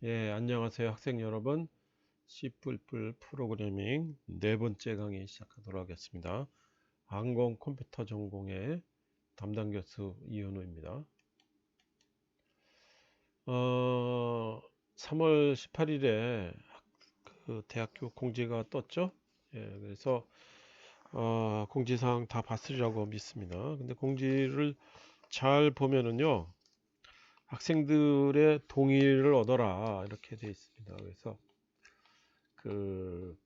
예, 안녕하세요, 학생 여러분. C++ 프로그래밍 네 번째 강의 시작하도록 하겠습니다. 항공 컴퓨터 전공의 담당 교수 이현우입니다. 3월 18일에 그 대학교 공지가 떴죠. 예, 그래서 공지사항 다 봤으리라고 믿습니다. 근데 공지를 잘 보면은요, 학생들의 동의를 얻어라 이렇게 되어 있습니다. 그래서 그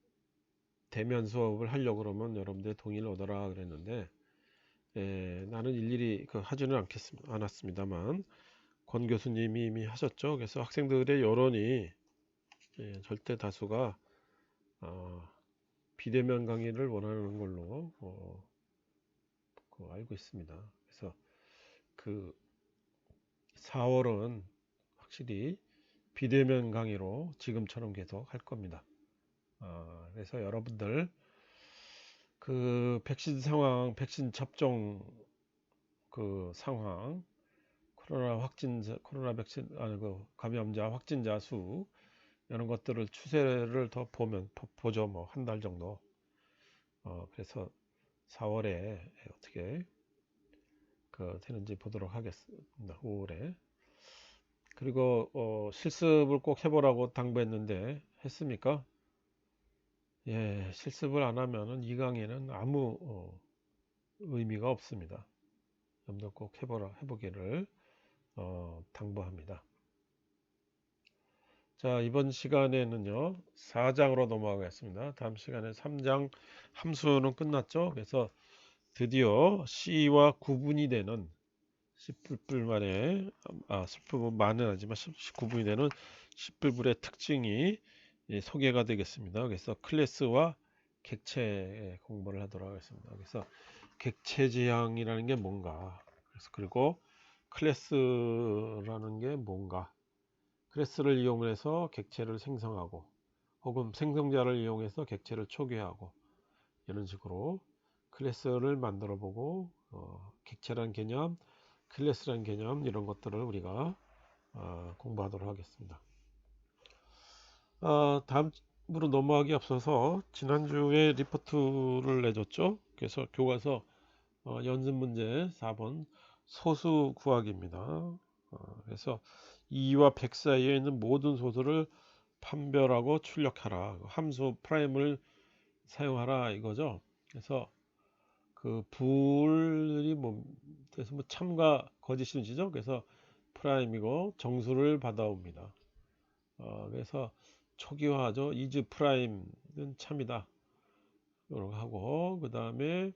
대면 수업을 하려고 그러면 여러분들의 동의를 얻어라 그랬는데, 나는 일일이 하지는 않았습니다만 권 교수님이 이미 하셨죠. 그래서 학생들의 여론이 절대 다수가 어, 비대면 강의를 원하는 걸로 알고 있습니다. 그래서 그 4월은 확실히 비대면 강의로 지금처럼 계속 할 겁니다. 그래서 여러분들 그 백신 상황, 백신 접종 그 상황, 코로나 백신, 감염자 확진자 수, 이런 것들을 추세를 더 보죠. 뭐, 한 달 정도. 그래서 4월에 어떻게 되는지 보도록 하겠습니다. 5월에. 그리고, 실습을 꼭 해보라고 당부했는데, 했습니까? 예, 실습을 안 하면은 이 강의는 아무, 의미가 없습니다. 여러분들 꼭 해보기를, 당부합니다. 자, 이번 시간에는요, 4장으로 넘어가겠습니다. 다음 시간에 3장 함수는 끝났죠? 그래서 드디어 C와 구분이 되는 10불만에, 10불만은 아니지만 19분이 되는 10불의 특징이 소개가 되겠습니다. 그래서 클래스와 객체 공부를 하도록 하겠습니다. 그래서 객체 지향이라는 게 뭔가, 그리고 클래스라는 게 뭔가, 클래스를 이용해서 객체를 생성하고 혹은 생성자를 이용해서 객체를 초기화하고 이런 식으로 클래스를 만들어 보고 객체란 개념, 클래스란 개념 이런 것들을 우리가 공부하도록 하겠습니다. 다음으로 넘어가기 앞서서 지난주에 리포트를 내줬죠. 그래서 교과서 연습 문제 4번 소수 구하기입니다. 그래서 2와 100 사이에 있는 모든 소수를 판별하고 출력하라. 함수 프라임을 사용하라 이거죠. 그래서 그 불이 그래서 참과 거짓이 지죠. 그래서 프라임이고 정수를 받아옵니다. 그래서 초기화하죠. 이즈 프라임은 참이다. 이렇게 하고 그 다음에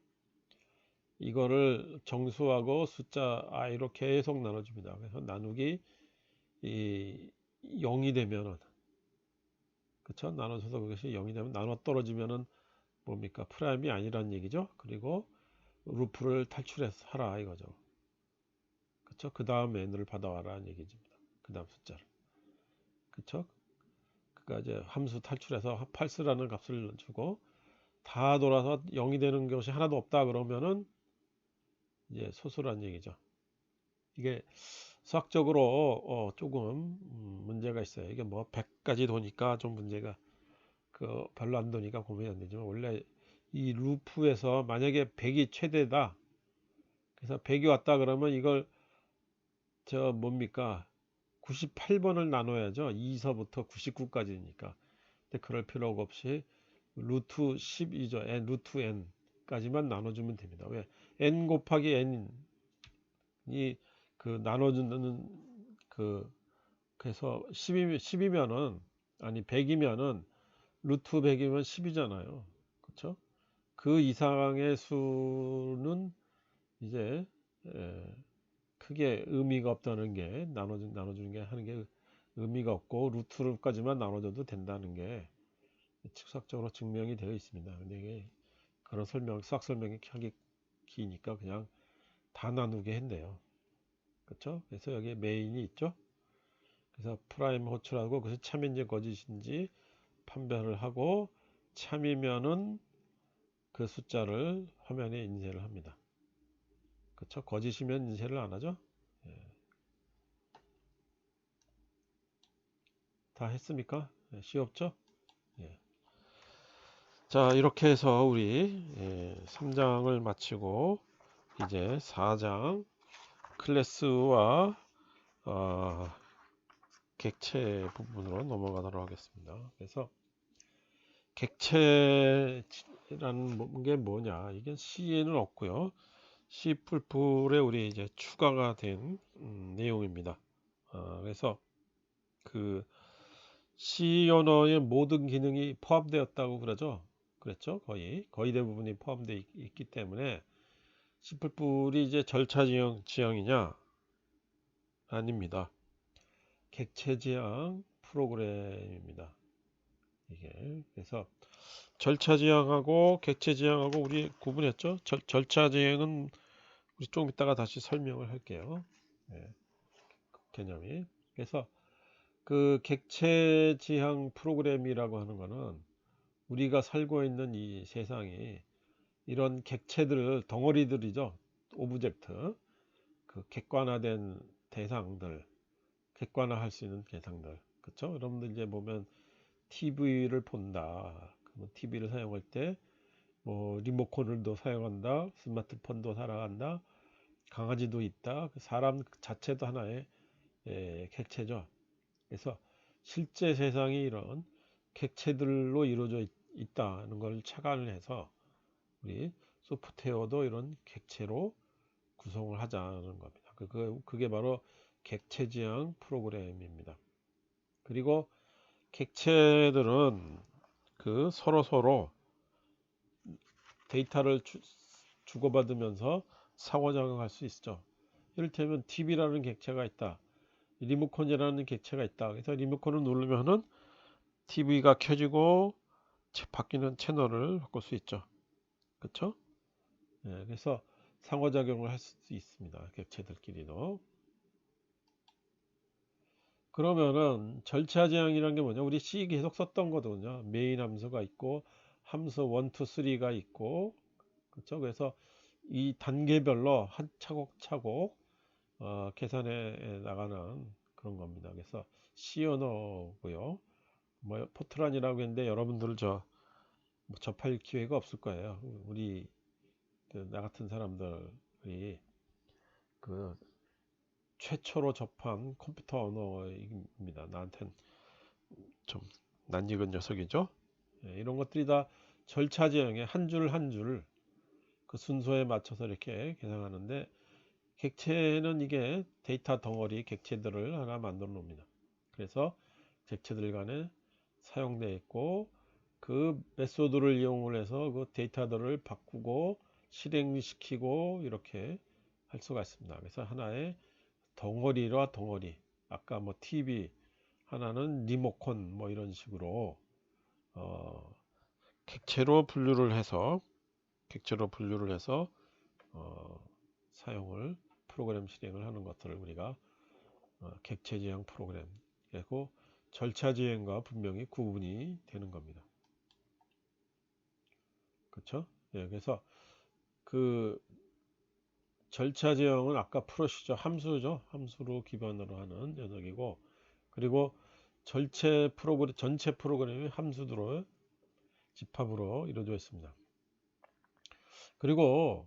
이거를 정수하고 숫자 i로 계속 나눠줍니다. 그래서 나누기 이 0이 되면은, 그쵸? 나눠줘서 그것이 0이 되면 나눠 떨어지면은 뭡니까? 프라임이 아니란 얘기죠. 그리고 루프를 탈출해서 하라 이거죠. 그쵸? 그 다음 n을 받아와라는 얘기입니다. 그 다음 숫자를. 그쵸? 그러니까 이제 함수 탈출해서 팔스라는 값을 주고 다 돌아서 0이 되는 것이 하나도 없다 그러면은 이제 소수란 얘기죠. 이게 수학적으로 조금 문제가 있어요. 이게 뭐 100까지 도니까 좀 문제가 별로 안 도니까 고민이 안 되지만 원래 이 루프에서 만약에 100이 최대다. 그래서 100이 왔다 그러면 이걸 뭡니까? 98번을 나눠야죠. 2서부터 99까지니까. 근데 그럴 필요가 없이 루트 12죠. 루트 n까지만 나눠주면 됩니다. 왜? n 곱하기 n이 나눠주는 그 그래서 10이면은 아니 100이면은 루트 100이면 10이잖아요. 그렇죠? 그 이상의 수는 이제 크게 의미가 없다는 게 나눠주는 게 하는 게 의미가 없고 루트까지만 나눠줘도 된다는 게 수학적으로 증명이 되어 있습니다. 근데 이게 그런 수학 설명이 하기 기니까 그냥 다 나누게 했네요. 그렇죠? 그래서 여기 메인이 있죠. 그래서 프라임 호출하고 그것이 참인지 거짓인지 판별을 하고 참이면은 그 숫자를 화면에 인쇄를 합니다. 그렇죠? 거짓이면 인쇄를 안 하죠. 예. 다 했습니까? 예, 쉬웠죠? 예. 자, 이렇게 해서 우리 3장을 마치고 이제 4장 클래스와 객체 부분으로 넘어가도록 하겠습니다. 그래서 객체라는 게 뭐냐? 이게 C에는 없고요. C++에 우리 이제 추가가 된 내용입니다. 그래서 그 C 언어의 모든 기능이 포함되었다고 그러죠. 그랬죠? 거의 대부분이 포함되어 있기 때문에 C++이 이제 절차 지향이냐? 아닙니다. 객체 지향 프로그램입니다. 이게 그래서 절차 지향하고 객체 지향하고 우리 구분했죠? 절차 지향은 우리 좀 이따가 다시 설명을 할게요. 네, 개념이. 그래서 그 객체 지향 프로그램이라고 하는 거는 우리가 살고 있는 이 세상이 이런 객체들을 덩어리들이죠. 오브젝트, 그 객관화된 대상들, 객관화할 수 있는 대상들, 그렇죠? 여러분들 이제 보면 TV를 본다. 그러면 TV를 사용할 때 뭐 리모컨을도 사용한다, 스마트폰도 살아간다, 강아지도 있다, 그 사람 자체도 하나의 객체죠. 그래서 실제 세상이 이런 객체들로 이루어져 있다는 걸 착안을 해서 우리 소프트웨어도 이런 객체로 구성을 하자는 겁니다. 그게 바로 객체 지향 프로그램입니다. 그리고 객체들은 그 서로 데이터를 주고받으면서 상호작용할 수 있죠. 이를테면 TV라는 객체가 있다. 리모컨이라는 객체가 있다. 그래서 리모컨을 누르면은 TV가 켜지고 바뀌는 채널을 바꿀 수 있죠. 그렇죠? 예, 그래서 상호작용을 할 수 있습니다. 객체들끼리도. 그러면은 절차 지향이라는 게 뭐냐? 우리 C 계속 썼던 거거든요. 메인 함수가 있고 함수 1, 2, 3가 있고 그렇죠? 그래서 이 단계별로 한 차곡차곡 계산해 나가는 그런 겁니다. 그래서 C 언어고요. 뭐 포트란이라고 했는데 여러분들 뭐 접할 기회가 없을 거예요. 우리 나 같은 사람들이 그 최초로 접한 컴퓨터 언어입니다. 나한텐 좀 낯익은 녀석이죠. 이런 것들이 다 절차 지향에 한 줄 한 줄 그 순서에 맞춰서 이렇게 계산하는데 객체는 이게 데이터 덩어리 객체들을 하나 만들어 놓습니다. 그래서 객체들 간에 사용되어 있고 그 메소드를 이용을 해서 그 데이터들을 바꾸고 실행시키고 이렇게 할 수가 있습니다. 그래서 하나의 덩어리와 덩어리, 아까 뭐 TV, 하나는 리모컨 뭐 이런 식으로 어, 객체로 분류를 해서 사용을 프로그램 실행을 하는 것들을 우리가 객체 지향 프로그램 그리고 절차 지향과 분명히 구분이 되는 겁니다. 그렇죠? 예, 그래서 그 절차 지향은 아까 풀으시죠. 함수죠. 함수로 기반으로 하는 녀석이고 그리고 전체 프로그램이 함수로 집합으로 이루어져 있습니다. 그리고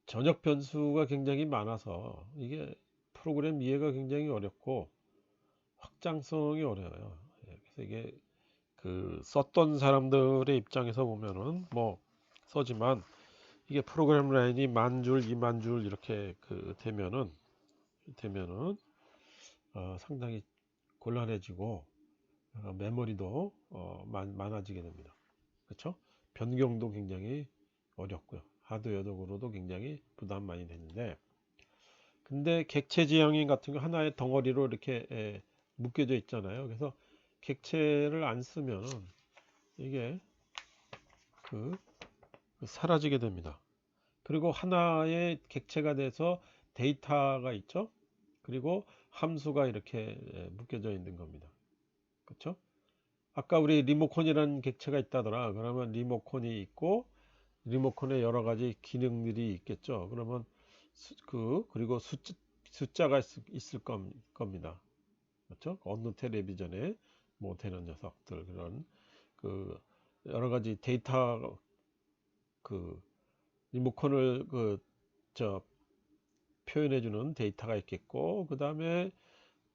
전역 변수가 굉장히 많아서 이게 프로그램 이해가 굉장히 어렵고 확장성이 어려워요. 예, 그래서 이게 그 썼던 사람들의 입장에서 보면은 뭐 써지만 이게 프로그램 라인이 10,000줄, 20,000줄 이렇게 되면은 상당히 곤란해지고 메모리도 많아지게 됩니다. 그렇죠? 변경도 굉장히 어렵고요. 하드웨어적으로도 굉장히 부담 많이 되는데 근데 객체 지향인 같은 거 하나의 덩어리로 이렇게 묶여져 있잖아요. 그래서 객체를 안 쓰면 이게 사라지게 됩니다. 그리고 하나의 객체가 돼서 데이터가 있죠. 그리고 함수가 이렇게 묶여져 있는 겁니다. 그렇죠? 아까 우리 리모컨이라는 객체가 있다더라. 그러면 리모컨이 있고 리모컨에 여러 가지 기능들이 있겠죠. 그러면 그리고 숫자가 있을 겁니다. 그렇죠? 어느 텔레비전에 못하는 녀석들, 그런 그 여러 가지 데이터, 그 리모컨을 저 표현해주는 데이터가 있겠고, 그 다음에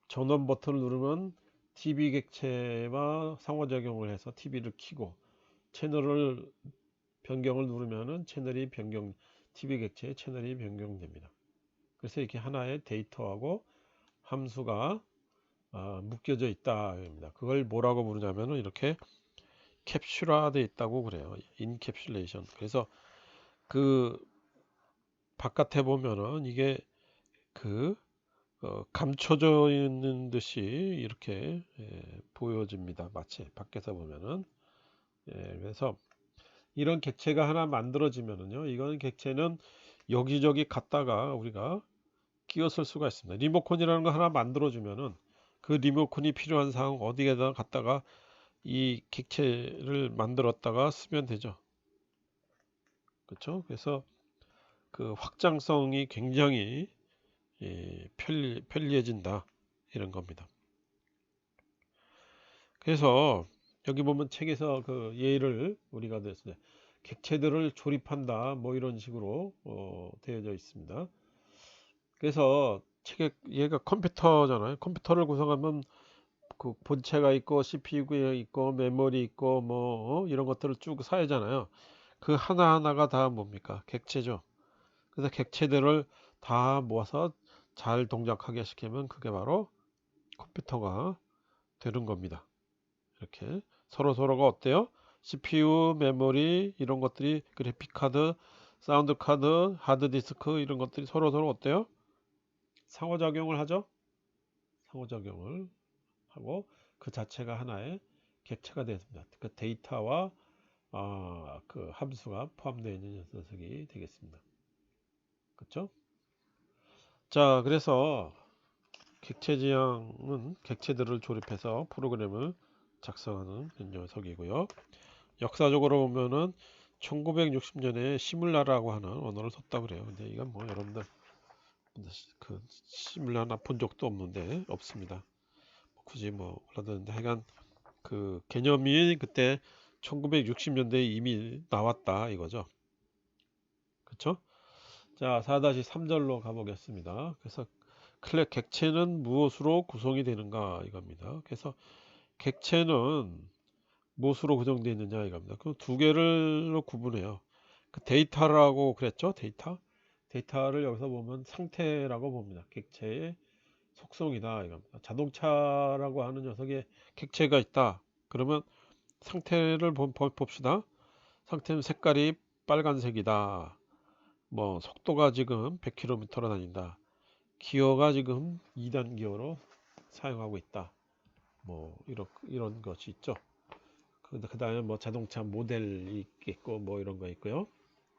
전원 버튼을 누르면 TV 객체와 상호작용을 해서 TV를 켜고, 채널을 변경을 누르면은 채널이 변경, TV 객체의 채널이 변경됩니다. 그래서 이렇게 하나의 데이터하고 함수가 묶여져 있다입니다. 그걸 뭐라고 부르냐면은 이렇게 캡슐화되어 있다고 그래요. 인캡슐레이션. 그래서 그 바깥에 보면은 이게 그 감춰져 있는 듯이 이렇게 보여집니다. 마치 밖에서 보면은. 그래서 이런 객체가 하나 만들어지면은요, 이건 객체는 여기저기 갔다가 우리가 끼워 쓸 수가 있습니다. 리모컨이라는 거 하나 만들어주면은 그 리모컨이 필요한 상황 어디에다 갖다가 이 객체를 만들었다가 쓰면 되죠. 그렇죠? 그래서 그 확장성이 굉장히 편리해진다, 이런 겁니다. 그래서 여기 보면 책에서 그 예를 우리가 됐을 때 객체들을 조립한다, 뭐 이런 식으로 되어져 있습니다. 그래서 책에 얘가 컴퓨터잖아요. 컴퓨터를 구성하면 그 본체가 있고 CPU가 있고 메모리 있고 뭐 이런 것들을 쭉 사야잖아요. 그 하나하나가 다 뭡니까? 객체죠. 그래서 객체들을 다 모아서 잘 동작하게 시키면 그게 바로 컴퓨터가 되는 겁니다. 이렇게 서로가 어때요? CPU, 메모리 이런 것들이, 그래픽 카드, 사운드 카드, 하드 디스크 이런 것들이 서로 어때요? 상호작용을 하죠. 상호작용을 하고 그 자체가 하나의 객체가 되었습니다. 그 데이터와 그 함수가 포함되어 있는 녀석이 되겠습니다. 그렇죠? 자, 그래서 객체 지향은 객체들을 조립해서 프로그램을 작성하는 녀석이고요. 역사적으로 보면은 1960년에 시뮬라라고 하는 언어를 썼다고 그래요. 근데 이건 뭐 여러분들 그 시뮬라나 본 적도 없습니다. 굳이 뭐 몰라드는데 하여간 그 개념이 그때 1960년대에 이미 나왔다 이거죠. 그렇죠? 자, 4-3절로 가보겠습니다. 그래서 클렉 객체는 무엇으로 구성이 되는가 이겁니다. 그래서 객체는 무엇으로 구성되어 있느냐 이겁니다. 그 두 개를 구분해요. 그 데이터라고 그랬죠? 데이터를 여기서 보면 상태라고 봅니다. 객체의 속성이다 이겁니다. 자동차라고 하는 녀석에 객체가 있다. 그러면 상태를 봅시다. 상태는 색깔이 빨간색이다. 뭐 속도가 지금 100km로 다닌다. 기어가 지금 2단 기어로 사용하고 있다. 뭐 이런 것이 있죠. 그 다음에 뭐 자동차 모델이 있겠고 뭐 이런 거 있고요.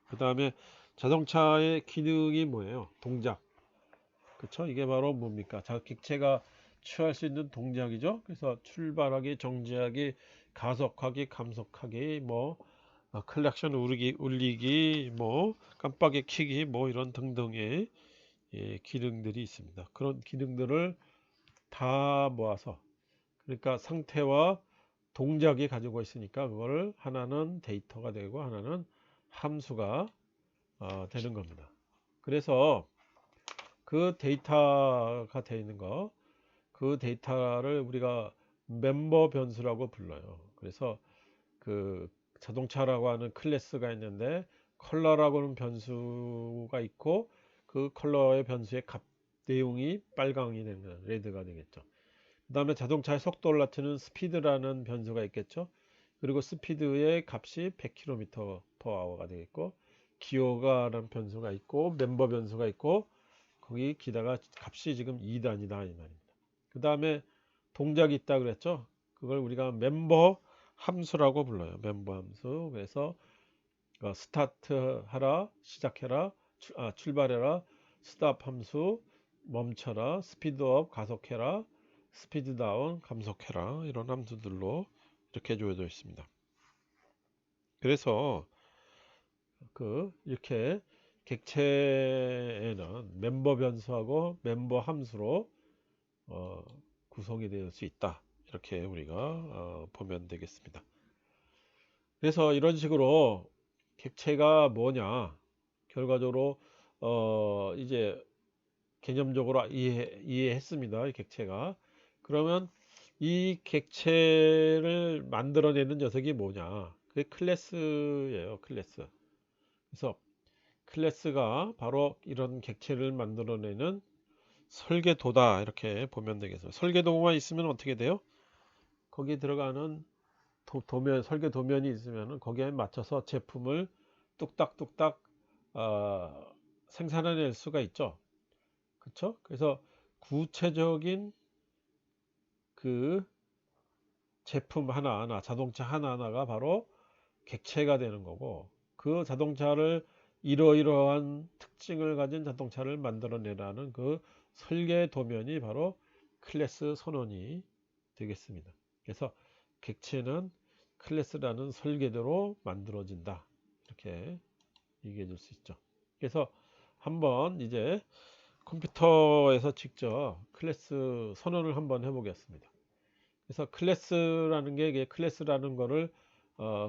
그 다음에 자동차의 기능이 뭐예요? 동작. 그쵸? 이게 바로 뭡니까? 객체가 취할 수 있는 동작이죠. 그래서 출발하기, 정지하기, 가속하기, 감속하기, 뭐 클락션 울리기, 뭐 깜빡이 켜기, 뭐 이런 등등의 기능들이 있습니다. 그런 기능들을 다 모아서, 그러니까 상태와 동작이 가지고 있으니까 그거를 하나는 데이터가 되고 하나는 함수가 되는 겁니다. 그래서 그 데이터가 되어 있는 거, 그 데이터를 우리가 멤버 변수라고 불러요. 그래서 그 자동차라고 하는 클래스가 있는데 컬러라고 하는 변수가 있고, 그 컬러의 변수의 값 내용이 빨강이 되는 레드가 되겠죠. 그 다음에 자동차의 속도를 나타내는 스피드라는 변수가 있겠죠. 그리고 스피드의 값이 100km/h가 되겠고, 기어가라는 변수가 있고, 멤버 변수가 있고, 거기 기다가 값이 지금 2단이다 이 말입니다. 그 다음에 동작이 있다 그랬죠. 그걸 우리가 멤버 함수라고 불러요. 멤버 함수. 그래서 스타트 하라, 시작해라, 출발해라, 스탑 함수, 멈춰라, 스피드업, 가속해라, 스피드 다운, 감속해라, 이런 함수들로 이렇게 주어져 있습니다. 그래서 이렇게 객체에는 멤버 변수하고 멤버 함수로 구성이 될 수 있다. 이렇게 우리가 보면 되겠습니다. 그래서 이런 식으로 객체가 뭐냐, 결과적으로 이제 개념적으로 이해했습니다. 이 객체가. 그러면 이 객체를 만들어내는 녀석이 뭐냐? 그게 클래스예요. 클래스. 그래서 클래스가 바로 이런 객체를 만들어내는 설계도다. 이렇게 보면 되겠습니다. 설계도만 있으면 어떻게 돼요? 거기에 들어가는 설계 도면이 있으면 거기에 맞춰서 제품을 뚝딱뚝딱 생산해낼 수가 있죠. 그렇죠? 그래서 구체적인 그 제품 하나하나, 자동차 하나하나가 바로 객체가 되는 거고, 그 자동차를 이러이러한 특징을 가진 자동차를 만들어내라는 그 설계 도면이 바로 클래스 선언이 되겠습니다. 그래서 객체는 클래스라는 설계도로 만들어진다. 이렇게 얘기해 줄 수 있죠. 그래서 한번 이제 컴퓨터에서 직접 클래스 선언을 한번 해보겠습니다. 그래서 클래스라는 게 이게 클래스라는 거를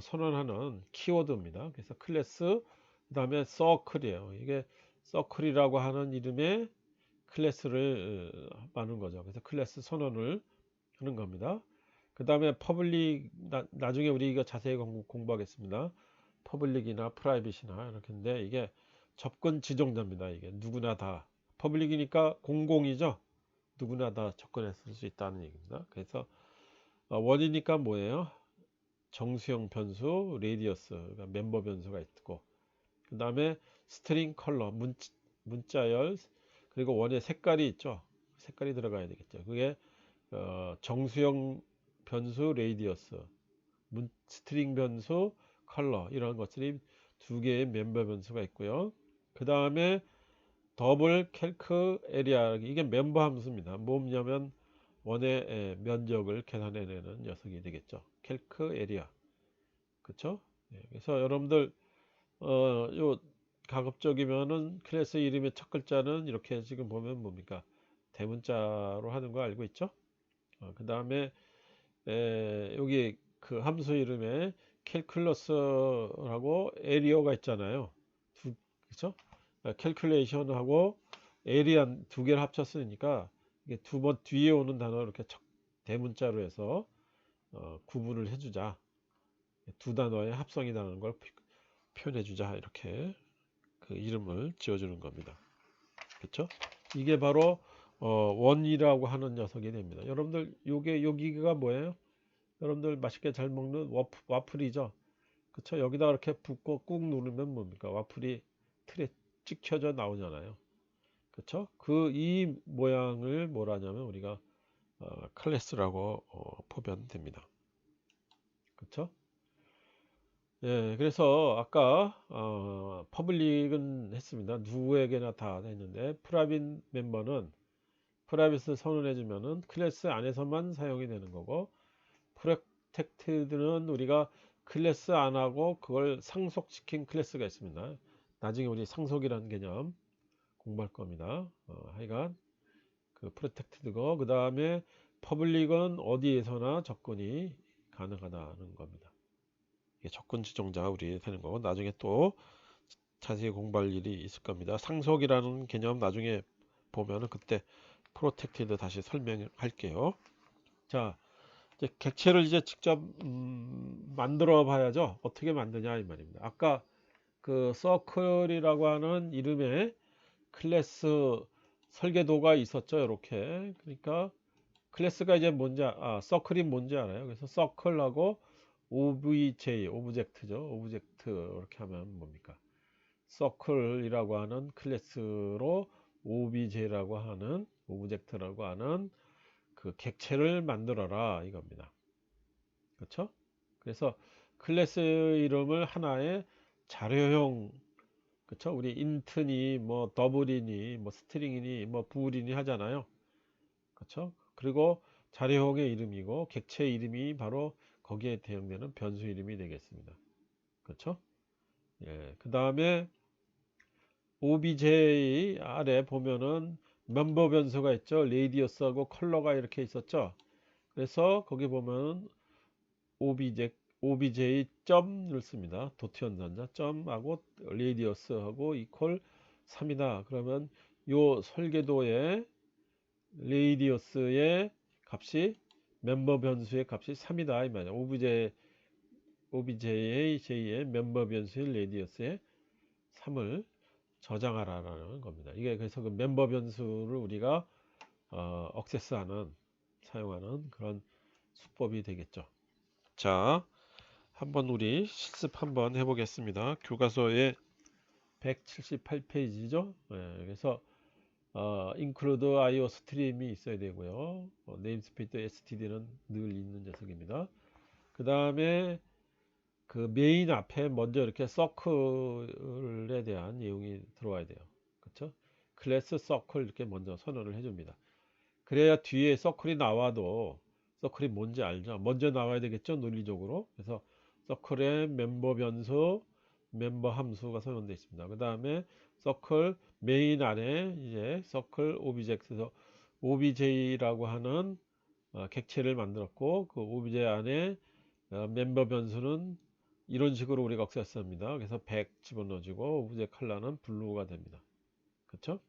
선언하는 키워드입니다. 그래서 클래스 그 다음에 서클이에요. 이게 서클이라고 하는 이름의 클래스를 하는 거죠. 그래서 클래스 선언을 하는 겁니다. 그 다음에 퍼블릭 나중에 우리 이거 자세히 공부하겠습니다. 퍼블릭이나 프라이빗이나 이렇게인데 이게 접근 지정자입니다. 이게 누구나 다 퍼블릭이니까 공공이죠. 누구나 다 접근했을 수 있다는 얘기입니다. 그래서 원이니까 뭐예요? 정수형 변수, 레디어스, 그러니까 멤버 변수가 있고, 그 다음에 스트링 컬러, 문자열, 그리고 원의 색깔이 있죠. 색깔이 들어가야 되겠죠. 그게 정수형 변수, 레디어스, 스트링 변수, 컬러 이런 것들이 두 개의 멤버 변수가 있고요. 그 다음에 더블 캘크 에리아, 이게 멤버 함수입니다. 뭐냐면 원의 면적을 계산해내는 녀석이 되겠죠. 캘크 에리아. 그쵸? 그래서 여러분들 요 가급적이면은 클래스 이름의 첫 글자는 이렇게 지금 보면 뭡니까? 대문자로 하는 거 알고 있죠? 그 다음에 여기 그 함수 이름에 캘큘러스하고 에리어가 있잖아요. 그쵸? 캘큘레이션하고 에리안 두 개를 합쳤으니까 이게 두 번 뒤에 오는 단어 이렇게 대문자로 해서 구분을 해주자. 두 단어의 합성이라는 걸 표현해주자. 이렇게 그 이름을 지어주는 겁니다. 그렇죠? 이게 바로 원이라고 하는 녀석이 됩니다. 여러분들 여기가 뭐예요? 여러분들 맛있게 잘 먹는 와플이죠. 그렇죠? 여기다 이렇게 붓고 꾹 누르면 뭡니까? 와플이 틀에 찍혀져 나오잖아요. 그렇죠? 그 이 모양을 뭐라냐면 우리가 클래스라고 보면 됩니다. 그렇죠? 예, 그래서 아까 퍼블릭은 했습니다. 누구에게나 다 했는데 프라이빗 멤버는 프라이빗을 선언해 주면은 클래스 안에서만 사용이 되는 거고, 프로텍티드는 우리가 클래스 안 하고 그걸 상속시킨 클래스가 있습니다. 나중에 우리 상속이라는 개념 공부할 겁니다. 하여간 그 프로텍티드고, 그 다음에 퍼블릭은 어디에서나 접근이 가능하다는 겁니다. 이게 접근 지정자 우리 되는 거고, 나중에 또 자세히 공부할 일이 있을 겁니다. 상속이라는 개념 나중에 보면은 그때 프로텍티드 다시 설명할게요. 자, 이제 객체를 이제 직접 만들어 봐야죠. 어떻게 만드냐 이 말입니다. 아까 그 서클이라고 하는 이름의 클래스 설계도가 있었죠. 이렇게. 그러니까 클래스가 이제 뭔지 서클이 뭔지 알아요. 그래서 서클하고 OBJ, 오브젝트죠. 오브젝트 이렇게 하면 뭡니까? 서클이라고 하는 클래스로 OBJ라고 하는 오브젝트라고 하는 그 객체를 만들어라 이겁니다. 그렇죠? 그래서 클래스 이름을 하나의 자료형, 그렇죠? 우리 인트니 뭐 더블이니 뭐 스트링이니 뭐 부울이니 하잖아요. 그렇죠? 그리고 자료형의 이름이고 객체 이름이 바로 거기에 대응되는 변수 이름이 되겠습니다. 그렇죠? 예. 그 다음에 OBJ 아래 보면은 멤버 변수가 있죠. 레디어스하고 컬러가 이렇게 있었죠. 그래서 거기 보면 obj 점을 씁니다. 도트 연산자 점하고 레디어스하고 이퀄 3이다. 그러면 요 설계도의 레디어스의 값이 멤버 변수의 값이 3이다 이 말이야. obj의 멤버 변수의 레디어스의 3을 저장하라는 겁니다. 이게 그래서 그 멤버 변수를 우리가 억세스하는 사용하는 그런 수법이 되겠죠. 자, 한번 우리 실습 한번 해보겠습니다. 교과서의 178페이지죠. 그래서 include IO 스트림이 있어야 되고요. 네임스페이스 std는 늘 있는 녀석입니다. 그 다음에 그 메인 앞에 먼저 이렇게 서클에 대한 내용이 들어와야 돼요. 그렇죠? 클래스 서클 이렇게 먼저 선언을 해줍니다. 그래야 뒤에 서클이 나와도 서클이 뭔지 알죠. 먼저 나와야 되겠죠, 논리적으로. 그래서 서클의 멤버 변수, 멤버 함수가 선언되어 있습니다. 그 다음에 서클 메인 안에 이제 서클 오브젝트에서 obj라고 하는 객체를 만들었고, 그 오브젝트 안에 멤버 변수는 이런 식으로 우리가 억세스합니다. 그래서 100 집어넣어주고 오브젝트 컬러는 블루가 됩니다. 그렇죠?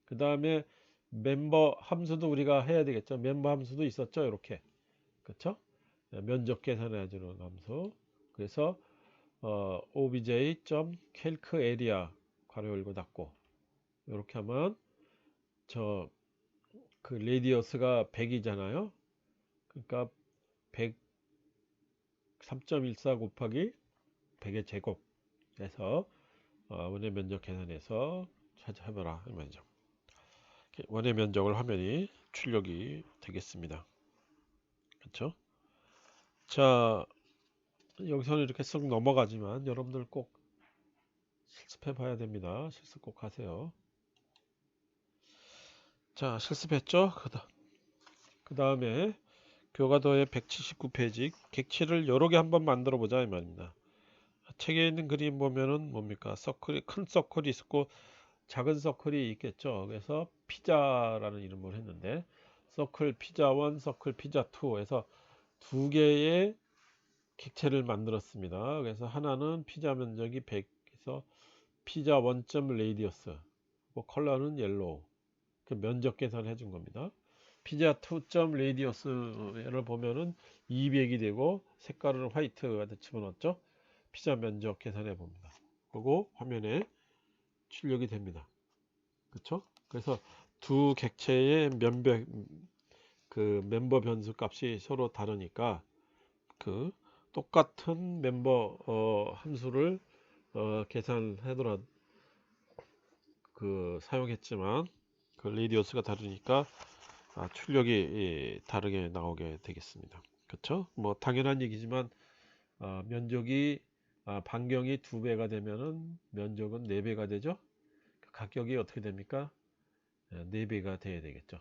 그 다음에 멤버 함수도 우리가 해야 되겠죠. 멤버 함수도 있었죠. 이렇게. 그렇죠? 면적 계산해 주는 함수. 그래서 obj.calcArea 괄호 열고 닫고 이렇게 하면 저 그 레디어스가 100이잖아요. 그러니까 100 3.14 곱하기 100의 제곱 해서 원의 면적 계산해서 찾아해봐라. 면적. 원의 면적을 화면이 출력이 되겠습니다. 그렇죠? 자, 여기서는 이렇게 쓱 넘어가지만 여러분들 꼭 실습해 봐야 됩니다. 실습 꼭 하세요. 자, 실습했죠? 그 다음에 교과서의 179페이지 객체를 여러 개 한번 만들어 보자 이 말입니다. 책에 있는 그림 보면은 뭡니까? 서클이 큰 서클이 있고 작은 서클이 있겠죠. 그래서 피자라는 이름을 했는데 서클 피자 1, 서클 피자 2 해서 두 개의 객체를 만들었습니다. 그래서 하나는 피자 면적이 100에서 피자 1점 레디어스 뭐 컬러는 옐로우 그 면적 계산해 준 겁니다. 피자 2점 레디어스를 보면은 200이 되고 색깔은 화이트가 집어넣었죠. 피자 면적 계산해 봅니다. 그리고 화면에 출력이 됩니다. 그렇죠? 그래서 두 객체의 그 멤버 변수 값이 서로 다르니까 그 똑같은 멤버 함수를 계산하더라 그 사용했지만 그 레디어스가 다르니까 출력이 다르게 나오게 되겠습니다. 그렇죠? 뭐 당연한 얘기지만 면적이 반경이 2배가 되면은 면적은 4배가 되죠. 그 가격이 어떻게 됩니까? 4배가 돼야 되겠죠.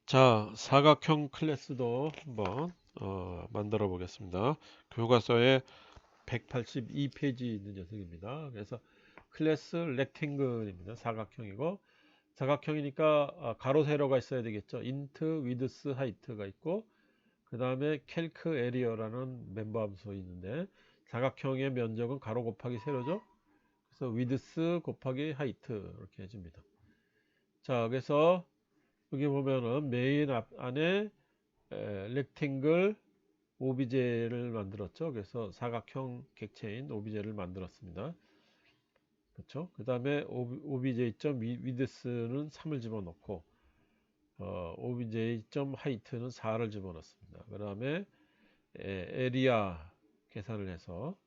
자, 사각형 클래스도 한번 만들어 보겠습니다. 교과서에 182페이지 있는 녀석입니다. 그래서 클래스 렉탱글입니다. 사각형이고 사각형이니까 가로 세로가 있어야 되겠죠. int, width, height가 있고 그 다음에 calc area라는 멤버 함수 있는데 사각형의 면적은 가로 곱하기 세로죠. 그래서 width 곱하기 height 이렇게 해줍니다. 자, 그래서 여기 보면은 메인 안에 렉탱글 오비제를 만들었죠. 그래서 사각형 객체인 오비제를 만들었습니다. 그렇죠? 그 다음에 obj.width는 3을 집어넣고 obj.height는 4를 집어넣습니다. 그 다음에 에리아 계산을 해서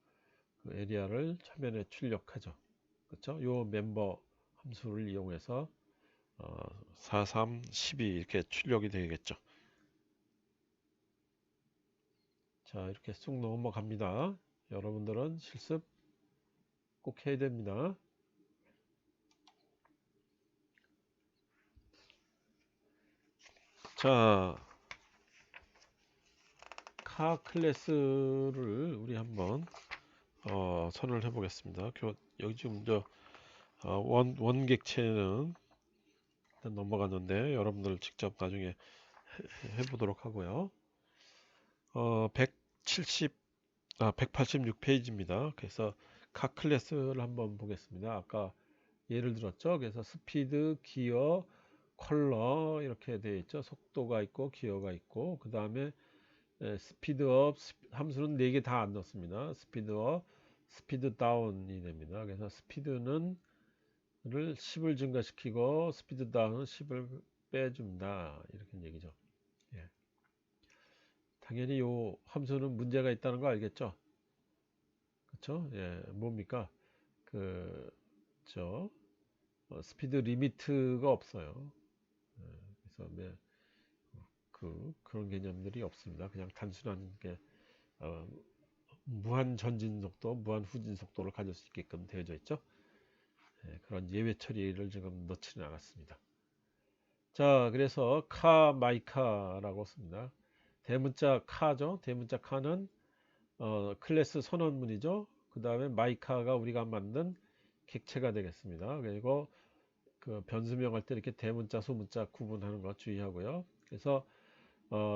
그 에리아를 화면에 출력하죠. 그렇죠? 요 멤버 함수를 이용해서 4, 3, 12 이렇게 출력이 되겠죠. 자, 이렇게 쑥 넘어갑니다. 여러분들은 실습 꼭 해야 됩니다. 자, 카 클래스를 우리 한번 선언을 해 보겠습니다. 여기 지금 원객체는 일단 넘어갔는데 여러분들 직접 나중에 해보도록 하고요. 186페이지입니다. 그래서 각 클래스를 한번 보겠습니다. 아까 예를 들었죠. 그래서 스피드, 기어, 컬러 이렇게 되어 있죠. 속도가 있고 기어가 있고 그 다음에 스피드업 함수는 4개 다 안 넣습니다. 스피드업, 스피드 다운이 됩니다. 그래서 스피드는 를 10을 증가시키고 스피드 다운은 10을 빼준다 이렇게 얘기죠. 예. 당연히 요 함수는 문제가 있다는 거 알겠죠? 그렇죠? 예, 뭡니까? 그, 저, 스피드 리미트가 없어요. 예, 그래서 그런 개념들이 없습니다. 그냥 단순한 게 어, 무한 전진 속도, 무한 후진 속도를 가질 수 있게끔 되어져 있죠. 예, 그런 예외 처리를 지금 넣지는 않았습니다. 자, 그래서 마이카라고 씁니다. 대문자 카죠. 대문자 카는 클래스 선언문이죠. 그 다음에 마이카가 우리가 만든 객체가 되겠습니다. 그리고 그 변수명 할 때 이렇게 대문자, 소문자 구분하는 거 주의하고요. 그래서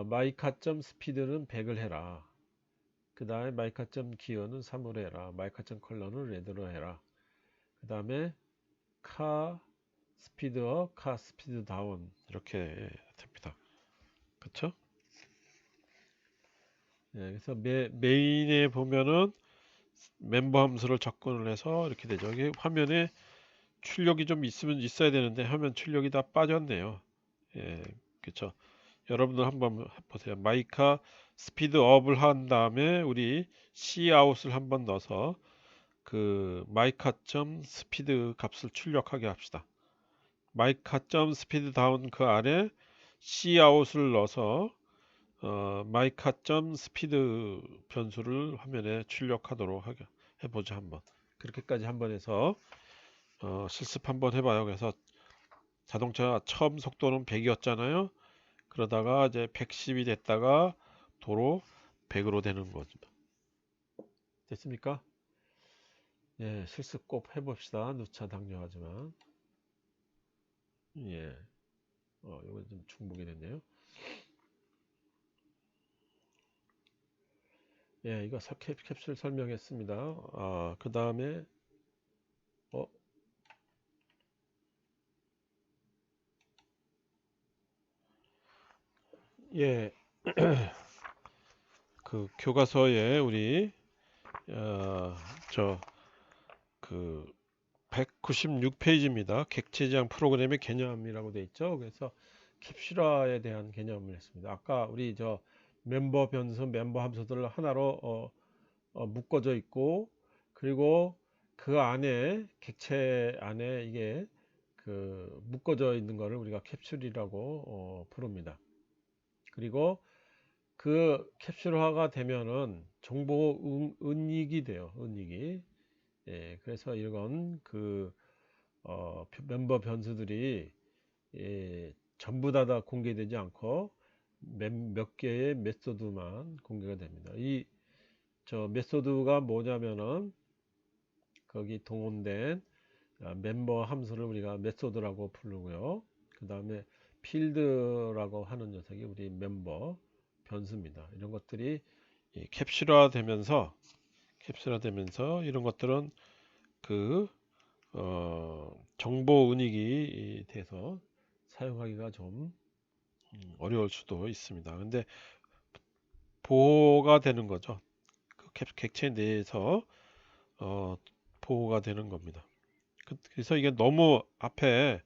마이카점 스피드는 100을 해라. 그 다음에 마이카점 기어는 3으로 해라. 마이카점 컬러는 레드로 해라. 그 다음에 카 스피드업, 카 스피드 다운 이렇게 됩니다. 그렇죠? 예, 그래서 메인에 보면은 멤버 함수를 접근을 해서 이렇게 되죠. 이게 화면에 출력이 좀 있으면 있어야 되는데 화면 출력이 다 빠졌네요. 예, 그렇죠. 여러분들 한번 보세요. 마이카 스피드 업을 한 다음에 우리 C 아웃을 한번 넣어서 그 마이카 점 스피드 값을 출력하게 합시다. 마이카 점 스피드 다운 그 아래 C 아웃을 넣어서 마이카 점 스피드 변수를 화면에 출력하도록 해보자 한번. 그렇게까지 한번 해서 실습 한번 해봐요. 그래서 자동차 처음 속도는 100이었잖아요. 그러다가 이제 110이 됐다가 도로 100으로 되는 거죠. 됐습니까? 예, 실습 꼭 해봅시다. 누차 당뇨하지만. 예, 이거 좀 중복이 됐네요. 예, 이거 캡슐 설명했습니다. 그 다음에, 어, 예, 그 교과서에 우리, 어, 저, 그, 196페이지입니다. 객체지향 프로그램의 개념이라고 되어 있죠. 그래서 캡슐화에 대한 개념을 했습니다. 아까 우리 멤버 변수, 멤버 함수들 하나로 묶어져 있고, 그리고 그 안에 객체 안에 이게 그 묶어져 있는 것을 우리가 캡슐이라고 부릅니다. 그리고 그 캡슐화가 되면은 정보 은익이 돼요. 은익이. 예, 그래서 이건 멤버 변수들이 전부 다 공개되지 않고 몇 개의 메소드만 공개가 됩니다. 저 메소드가 뭐냐면은 거기 동원된 멤버 함수를 우리가 메소드라고 부르고요. 그 다음에 필드라고 하는 녀석이 우리 멤버 변수입니다. 이런 것들이 캡슐화 되면서 이런 것들은 그 정보 은익이 돼서 사용하기가 좀 어려울 수도 있습니다. 근데 보호가 되는 거죠. 그 객체 내에서 어, 보호가 되는 겁니다. 그래서 이게 너무 앞에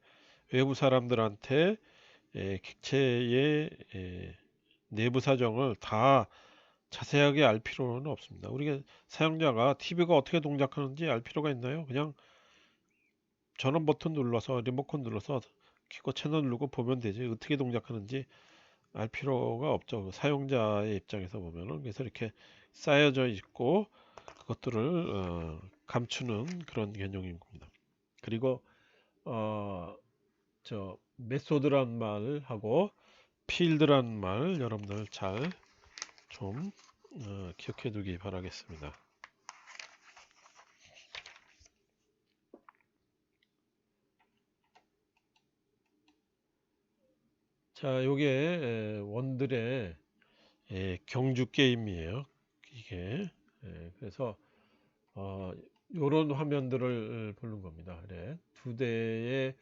외부 사람들한테 객체의 내부 사정을 다 자세하게 알 필요는 없습니다. 우리가 사용자가 TV가 어떻게 동작하는지 알 필요가 있나요? 그냥 전원 버튼 눌러서 리모컨 눌러서 키고 채널 누르고 보면 되지. 어떻게 동작하는지 알 필요가 없죠. 사용자의 입장에서 보면은. 그래서 이렇게 쌓여져 있고 그것들을 감추는 그런 개념입니다. 그리고 메소드란 말하고 필드란 말 여러분들 잘 좀 기억해 두기 바라겠습니다. 자, 요게 원들의 경주 게임이에요. 이게 그래서 요런 화면들을 보는 겁니다. 그래. 두 대의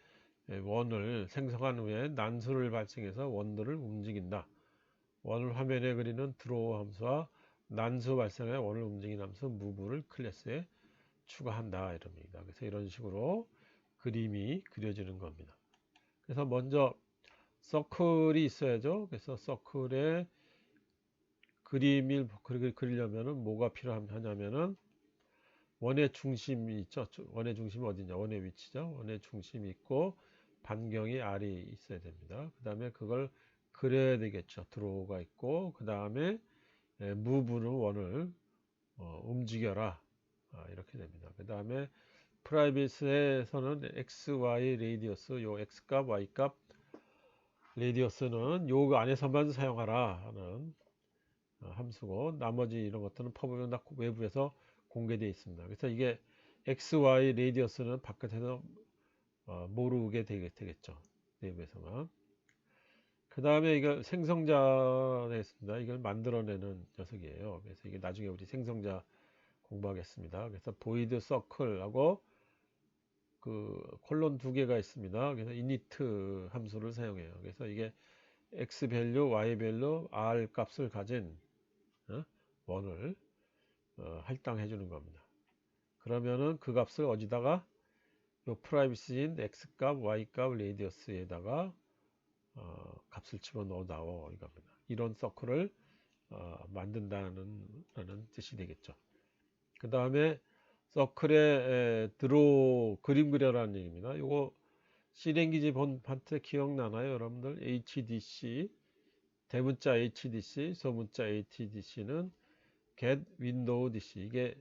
원을 생성한 후에 난수를 발생해서 원들을 움직인다. 원을 화면에 그리는 드로우 함수와 난수 발생해 원을 움직이는 함수 move를 클래스에 추가한다 이럽니다. 그래서 이런 식으로 그림이 그려지는 겁니다. 그래서 먼저 서클이 있어야죠. 그래서 서클에 그림을 그리려면은 뭐가 필요하냐면은 원의 중심이 있죠. 원의 중심이 어디냐? 원의 위치죠. 원의 중심이 있고 반경이 R이 있어야 됩니다. 그 다음에 그걸 그려야 되겠죠. 드로우가 있고 그 다음에 move는 원을 움직여라. 이렇게 됩니다. 그 다음에 프라이빗에서는 x, y, 레디어스, 요 x 값, y 값, 레디어스는 요 안에서만 사용하라 하는 함수고 나머지 이런 것들은 퍼블은 다 외부에서 공개되어 있습니다. 그래서 이게 x, y, 레디어스는 바깥에서 모르게 되겠죠. 내부에서만. 그 다음에 이거 생성자가 있습니다. 이걸 만들어내는 녀석이에요. 그래서 이게 나중에 우리 생성자 공부하겠습니다. 그래서 void circle하고 그 콜론 두 개가 있습니다. 그래서 init 함수를 사용해요. 그래서 이게 x 밸류, y 밸류, r 값을 가진 원을 할당해 주는 겁니다. 그러면은 그 값을 어디다가 요 프라이빗인 x 값, y 값, 레디어스에다가 값을 집어넣어 나와 이겁니다. 이런 서클을 만든다는 뜻이 되겠죠. 그 다음에 서클에 드로우 그림 그려라는 얘기입니다. 요거 실행기지 본한테 기억나나요? 여러분들 HDC 대문자 HDC 소문자 HDC는 get window DC 이게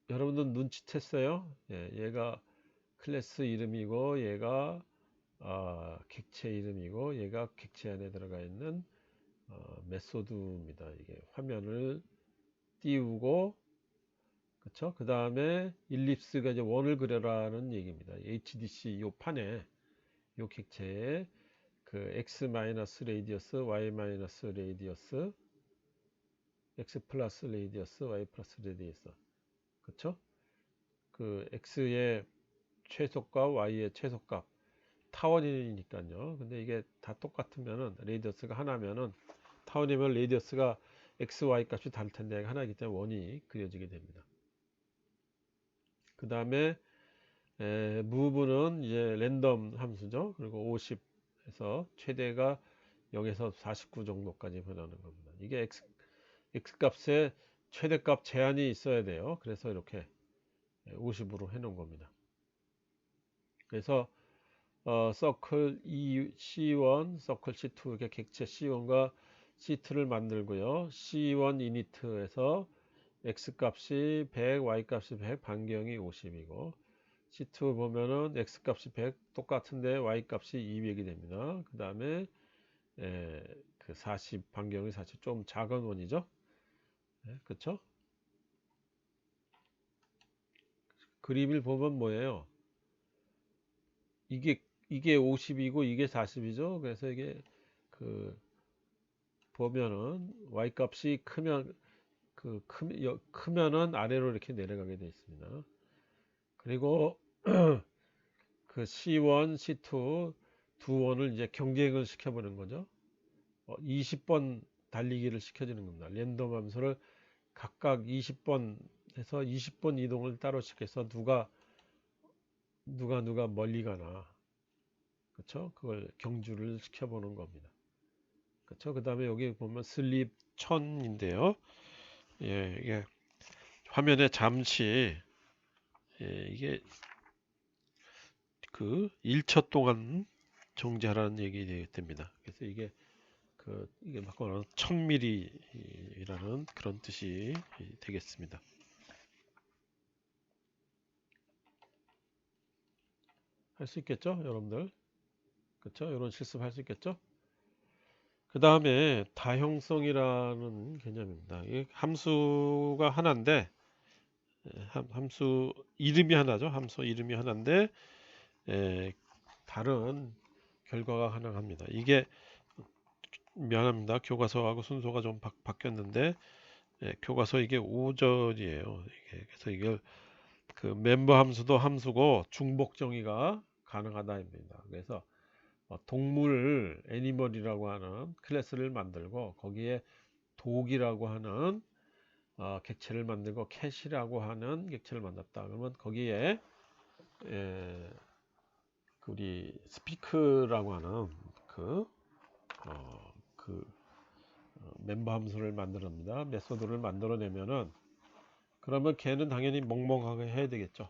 여러분들 눈치챘어요? 예, 얘가 클래스 이름이고 얘가 객체 이름이고 얘가 객체 안에 들어가 있는 메소드입니다. 이게 화면을 띄우고 그쵸? 그 다음에 일립스가 이제 원을 그려라는 얘기입니다. HDC 요 판에 요 객체에 그 x 마이너스 레디어스, y 마이너스 레디어스, x 플러스 레디어스, y 플러스 레디어스, 그쵸? 그 x의 최소값, y의 최소값 타원이니까요. 근데 이게 다 똑같으면은 레디어스가 하나면은 타원이면 레디어스가 x, y 값이 다를 텐데 하나이기 때문에 원이 그려지게 됩니다. 그 다음에 move는 이제 랜덤 함수죠. 그리고 50에서 최대가 0에서 49 정도까지 변하는 겁니다. 이게 x 값에 최대값 제한이 있어야 돼요. 그래서 이렇게 50으로 해 놓은 겁니다. 그래서 서클 C1, 서클 C2 이렇게 객체 C1과 C2를 만들고요. C1 이니트에서 x 값이 100, y 값이 100, 반경이 50이고 C2 보면은 x 값이 100 똑같은데 y 값이 200이 됩니다. 그 다음에 그 40 반경이 사실 좀 작은 원이죠. 네, 그쵸? 그림을 보면 뭐예요? 이게 50이고 이게 40이죠. 그래서 이게 그 보면은 y 값이 크면은 아래로 이렇게 내려가게 되어 있습니다. 그리고 그 C1, C2 두 원을 이제 경쟁을 시켜보는 거죠. 20번 달리기를 시켜주는 겁니다. 랜덤 함수를 각각 20번 해서 20번 이동을 따로 시켜서 누가 멀리 가나, 그쵸? 그걸 경주를 시켜보는 겁니다. 그쵸? 그 다음에 여기 보면 슬립 1000인데요. 예, 이게 화면에 잠시 이게 그 1초 동안 정지하라는 얘기 됩니다. 그래서 이게 막 1000ml라는 그런 뜻이 되겠습니다. 할 수 있겠죠, 여러분들? 그렇죠? 이런 실습할 수 있겠죠? 그 다음에 다형성이라는 개념입니다. 이 함수가 하나인데 함수 이름이 하나죠. 함수 이름이 하나인데 다른 결과가 가능합니다. 이게 미안합니다. 교과서하고 순서가 좀 바뀌었는데 교과서 이게 5절이에요. 그래서 이걸 그 멤버 함수도 함수고 중복 정의가 가능하다입니다. 그래서 동물 애니멀이라고 하는 클래스를 만들고 거기에 독이라고 하는 객체를 만들고 캣이라고 하는 객체를 만들었다. 그러면 거기에 우리 스피크라고 하는 그 멤버 함수를 만들어냅니다. 메소드를 만들어내면은 그러면 걔는 당연히 멍멍하게 해야 되겠죠.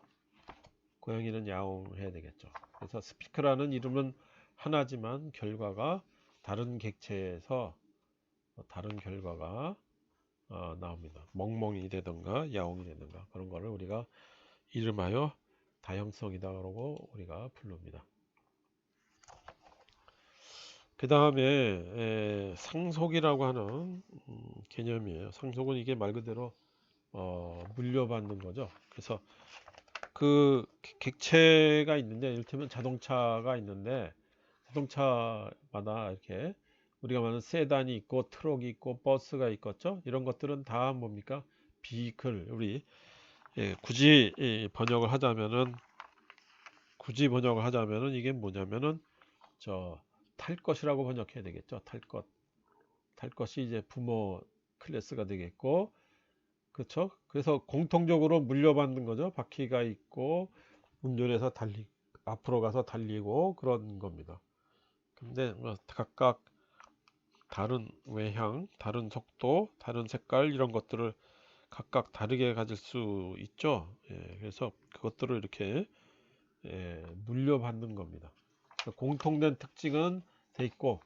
고양이는 야옹 해야 되겠죠. 그래서 스피크라는 이름은 하나지만 결과가 다른 객체에서 다른 결과가 나옵니다. 멍멍이 되든가 야옹이 되든가 그런 거를 우리가 이름하여 다형성이다 그러고 우리가 부릅니다. 그 다음에 상속이라고 하는 개념이에요. 상속은 이게 말 그대로 물려받는 거죠. 그래서 그 객체가 있는데 이를테면 자동차가 있는데 자동차마다 이렇게 우리가 말하는 세단이 있고 트럭이 있고 버스가 있겠죠. 이런 것들은 다 뭡니까? 비클. 우리 굳이 번역을 하자면은 이게 뭐냐면은 탈 것이라고 번역해야 되겠죠. 탈 것이 이제 부모 클래스가 되겠고, 그렇죠? 그래서 공통적으로 물려받는 거죠. 바퀴가 있고 운전해서 앞으로 가서 달리고 그런 겁니다. 근데 각각 다른 외향, 다른 속도, 다른 색깔 이런 것들을 각각 다르게 가질 수 있죠. 그래서 그것들을 이렇게 물려받는 겁니다. 공통된 특징은 돼 있고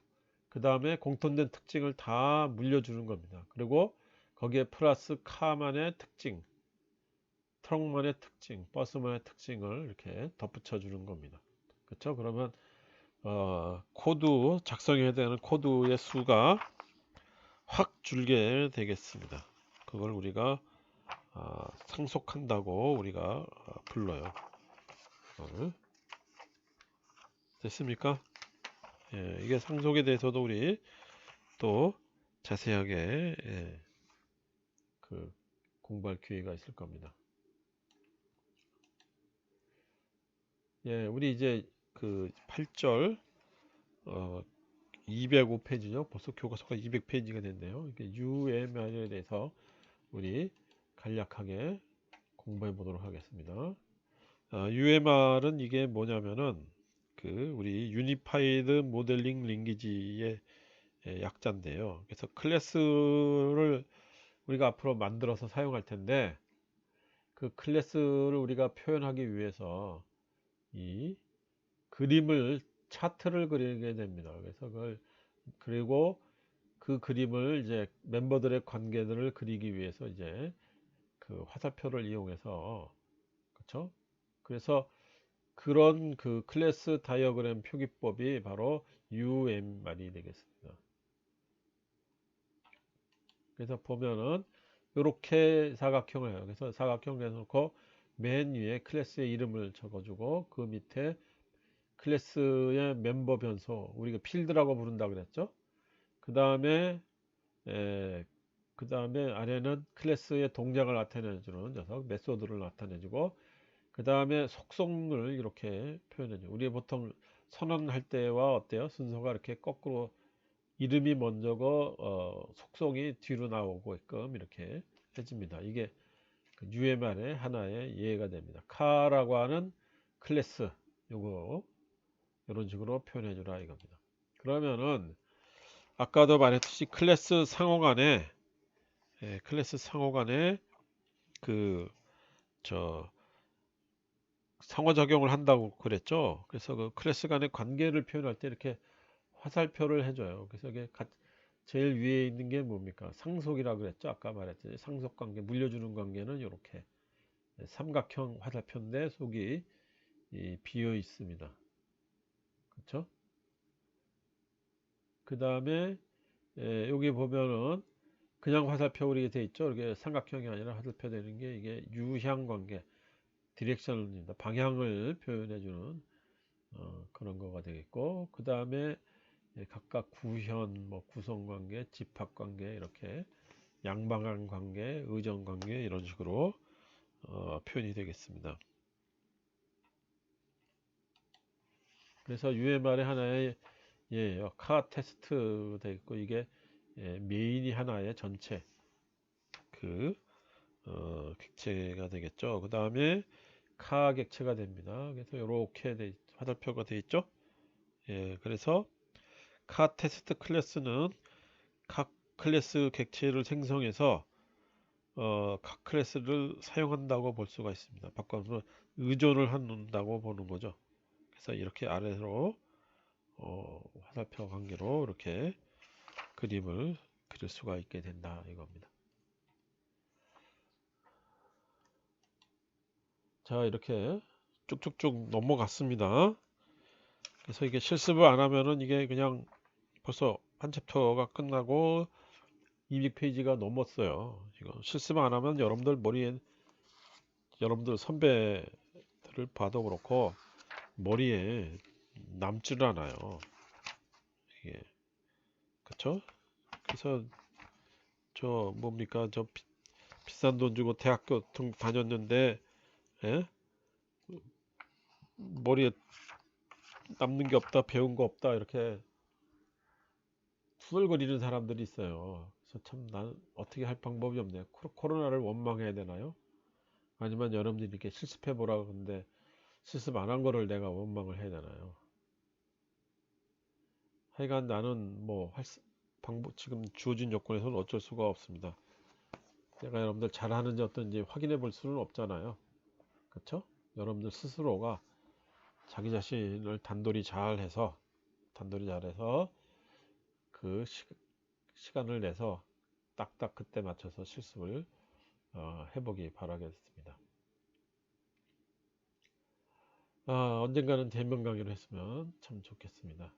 그 다음에 공통된 특징을 다 물려주는 겁니다. 그리고 거기에 플러스 카만의 특징, 트럭만의 특징, 버스만의 특징을 이렇게 덧붙여 주는 겁니다. 그렇죠? 그러면 코드 작성해야 되는 코드의 수가 확 줄게 되겠습니다. 그걸 우리가 상속한다고 우리가 불러요. 됐습니까? 이게 상속에 대해서도 우리 또 자세하게 공부할 기회가 있을 겁니다. 우리 이제 그 8절 205페이지죠. 벌써 교과서가 200페이지가 됐네요. 이렇게 UMR에 대해서 우리 간략하게 공부해 보도록 하겠습니다. UMR은 이게 뭐냐면은 우리 유니파이드 모델링 랭귀지의 약자인데요. 그래서 클래스를 우리가 앞으로 만들어서 사용할 텐데 그 클래스를 우리가 표현하기 위해서 이 차트를 그리게 됩니다. 그래서 그리고 그 그림을 이제 멤버들의 관계들을 그리기 위해서 이제 그 화살표를 이용해서 그렇죠? 그래서 그런 그 클래스 다이어그램 표기법이 바로 UMR이 되겠습니다. 그래서 보면은 이렇게 사각형을 해요. 그래서 사각형 내놓고 맨 위에 클래스의 이름을 적어주고 그 밑에 클래스의 멤버 변수 우리가 필드라고 부른다 그랬죠. 그 다음에 아래는 클래스의 동작을 나타내주는 녀석 메소드를 나타내주고 그 다음에 속성을 이렇게 표현해줘. 우리 보통 선언할 때와 어때요? 순서가 이렇게 거꾸로 이름이 먼저고 속성이 뒤로 나오게끔 이렇게 해줍니다. 이게 UMR의 하나의 예가 됩니다. 카라고 하는 클래스 요거 이런 식으로 표현해 주라 이겁니다. 그러면은 아까도 말했듯이 클래스 상호간에 상호작용을 한다고 그랬죠. 그래서 그 클래스 간의 관계를 표현할 때 이렇게 화살표를 해줘요. 그래서 이게 제일 위에 있는 게 뭡니까? 상속이라고 그랬죠. 아까 말했듯이 상속관계, 물려주는 관계는 이렇게 삼각형 화살표인데 속이 비어 있습니다. 그렇죠? 그 다음에 여기 보면은 그냥 화살표 우리게 돼 있죠. 이게 삼각형이 아니라 화살표 되는 게 이게 유향 관계, 디렉션입니다. 방향을 표현해 주는 그런 거가 되겠고, 그 다음에 각각 구현, 뭐 구성관계, 집합관계 이렇게 양방향 관계, 의정관계 이런 식으로 표현이 되겠습니다. 그래서 UMR의 하나의 카 테스트 되겠고, 이게 메인이 하나의 전체 그 객체가 되겠죠. 그 다음에 카 객체가 됩니다. 그래서 이렇게 화살표가 되어 있죠. 그래서 카 테스트 클래스는 각 클래스 객체를 생성해서 각 클래스를 사용한다고 볼 수가 있습니다. 바꿔서 의존을 한다고 보는 거죠. 그래서 이렇게 아래로 화살표 관계로 이렇게 그림을 그릴 수가 있게 된다 이겁니다. 자, 이렇게 쭉쭉쭉 넘어갔습니다. 그래서 이게 실습을 안 하면은 이게 그냥 벌써 한 챕터가 끝나고 200페이지가 넘었어요. 이거 실습 안 하면 여러분들 머리에, 여러분들 선배들을 봐도 그렇고 머리에 남질 않아요. 이게 그쵸? 그래서 저 뭡니까, 저 비싼 돈 주고 대학교 다녔는데, 예? 머리에 남는 게 없다, 배운 거 없다, 이렇게 투덜거리는 사람들이 있어요. 그래서 참 나는 어떻게 할 방법이 없네요. 코로나를 원망해야 되나요? 아니면 여러분들이 이렇게 실습해 보라고 하는데 실습 안 한 거를 내가 원망을 해야 되나요? 하여간 나는 뭐 방법, 지금 주어진 조건에서는 어쩔 수가 없습니다. 내가 여러분들 잘하는지 어떤지 확인해 볼 수는 없잖아요. 그렇죠? 여러분들 스스로가 자기 자신을 단돌이 잘해서 그 시간을 내서 딱딱 그때 맞춰서 실습을 해보기 바라겠습니다. 언젠가는 대면 강의를 했으면 참 좋겠습니다.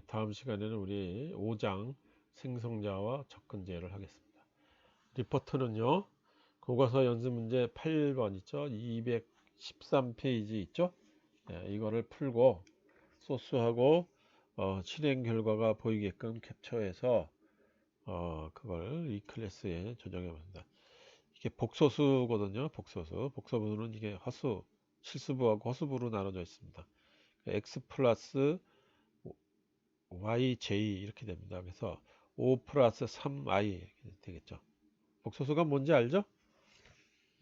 다음 시간에는 우리 5장 생성자와 접근제를 하겠습니다. 리포트는요, 교과서 연습 문제 8번 있죠? 213페이지 있죠? 이거를 풀고 소스하고 실행 결과가 보이게끔 캡처해서 그걸 이 클래스에 저장해 봅니다. 이게 복소수거든요. 복소수는 이게 실수부하고 허수부로 나눠져 있습니다. x 플러스 yj 이렇게 됩니다. 그래서 5 플러스 3i 이렇게 되겠죠. 복소수가 뭔지 알죠?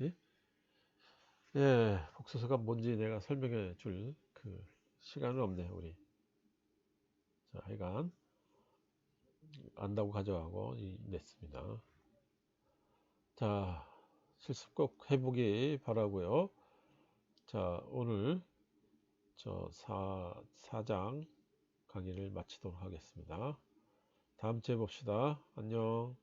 예? 복소수가 뭔지 내가 설명해 줄 그 시간은 없네요, 우리. 자, 하여간 안다고 가져가고 냈습니다. 자, 실습 꼭 해보기 바라고요. 자, 오늘 저 4장 강의를 마치도록 하겠습니다. 다음 주에 봅시다. 안녕.